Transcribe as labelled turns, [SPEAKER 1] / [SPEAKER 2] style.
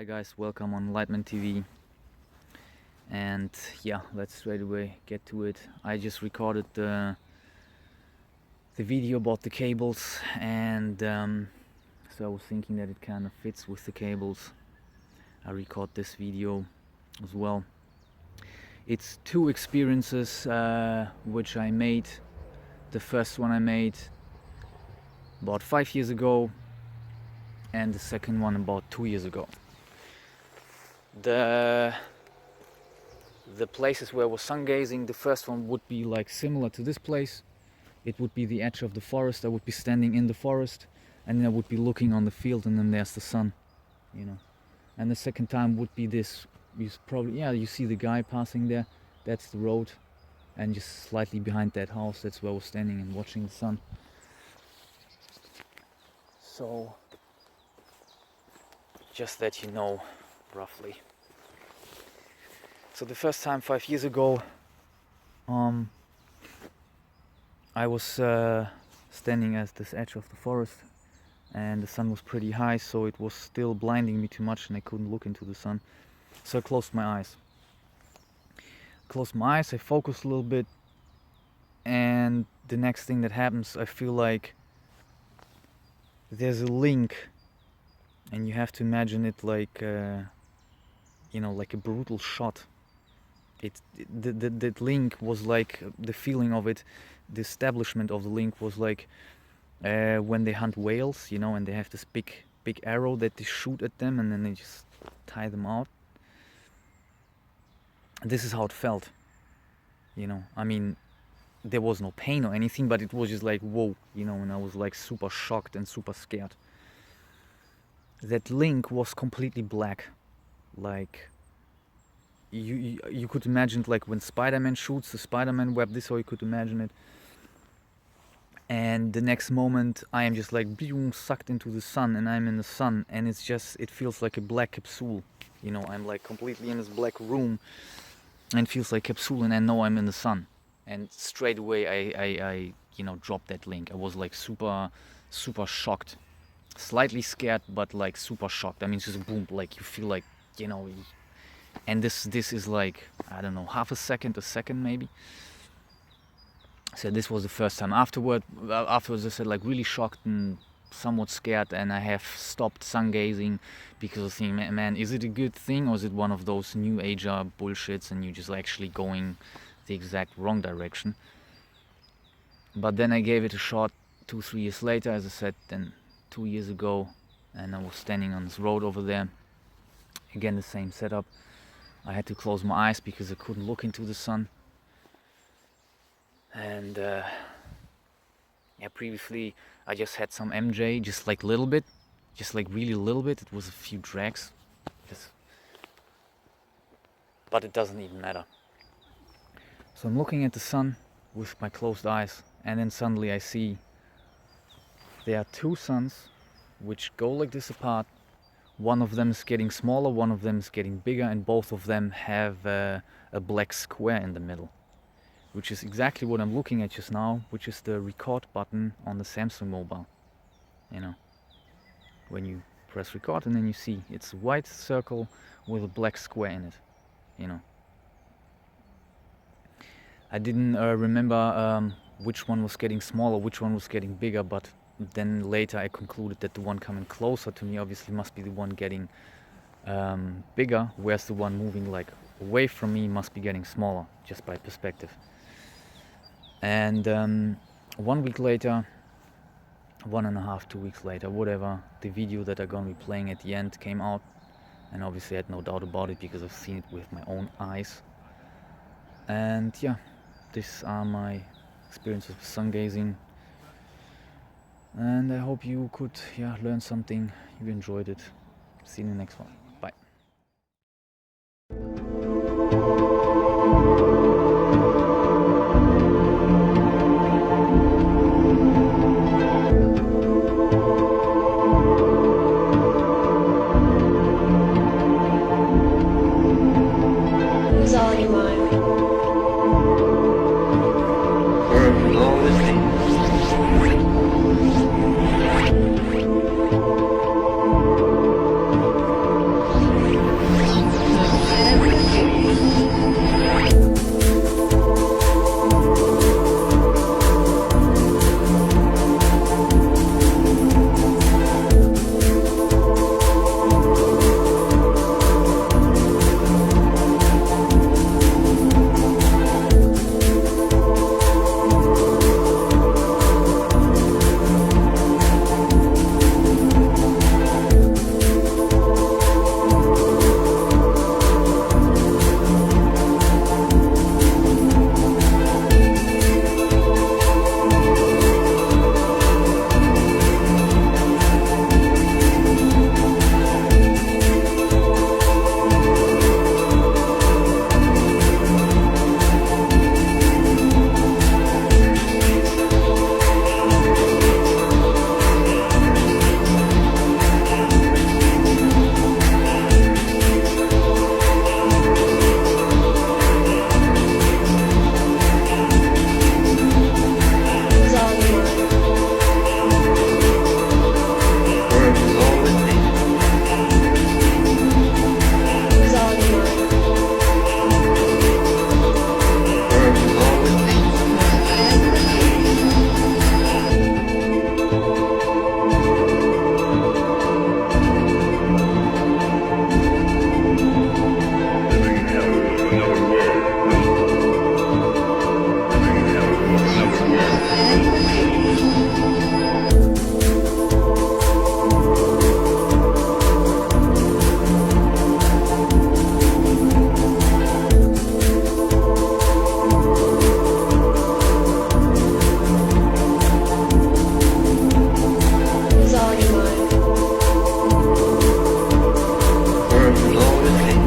[SPEAKER 1] Hi guys, welcome on Lightman TV. And yeah, let's straight away get to it. I just recorded the video about the cables, and so I was thinking that it kind of fits with the cables. I record this video as well. It's two experiences which I made. The first one I made about 5 years ago, and the second one about 2 years ago. The places where I was sun gazing, the first one would be like similar to this place. It would be the edge of the forest. I would be standing in the forest, and then I would be looking on the field, and then there's the sun, you know. And the second time would be this. You see the guy passing there. That's the road, and just slightly behind that house, that's where I was standing and watching the sun. So just that you know roughly. So the first time 5 years ago, I was standing at this edge of the forest, and the sun was pretty high, so it was still blinding me too much, and I couldn't look into the sun. So I closed my eyes. I focused a little bit, and the next thing that happens, I feel like there's a link, and you have to imagine it like like a brutal shot. That link was like, the feeling of it, the establishment of the link was like when they hunt whales, and they have this big arrow that they shoot at them, and then they just tie them out. This is how it felt, I mean, there was no pain or anything, but it was just like, whoa, and I was like super shocked and super scared. That link was completely black, like you could imagine, like when Spider-Man shoots the Spider-Man web, this is how you could imagine it. And the next moment I am just like boom, sucked into the sun, and I'm in the sun, and it feels like a black capsule, I'm like completely in this black room, and it feels like capsule, and I know I'm in the sun. And straight away I dropped that link. I was like super shocked, slightly scared, but like super shocked. I mean, it's just boom, like you feel like, and this is like, I don't know, half a second maybe. So this was the first time. Afterwards I said, like, really shocked and somewhat scared, and I have stopped sun gazing because I think, man, is it a good thing, or is it one of those new age bullshits, and you're just actually going the exact wrong direction? But then I gave it a shot 2-3 years later, as I said, then 2 years ago, and I was standing on this road over there. Again, the same setup. I had to close my eyes because I couldn't look into the sun. And previously I just had some MJ, just like little bit, just like really little bit. It was a few drags, but it doesn't even matter. So I'm looking at the sun with my closed eyes, and then suddenly I see there are two suns which go like this apart. One of them is getting smaller, one of them is getting bigger, and both of them have a black square in the middle, which is exactly what I'm looking at just now, which is the record button on the Samsung mobile. When you press record, and then you see it's a white circle with a black square in it. I didn't remember which one was getting smaller, which one was getting bigger, but then later I concluded that the one coming closer to me obviously must be the one getting bigger, whereas the one moving like away from me must be getting smaller, just by perspective. And 1 week later, 1.5, 2 weeks later, whatever, the video that I'm going to be playing at the end came out, and obviously I had no doubt about it because I've seen it with my own eyes. And yeah, these are my experiences with sun gazing, and I hope you could learn something, you enjoyed it. See you in the next one. Bye.
[SPEAKER 2] Who's all you want?
[SPEAKER 1] let's say.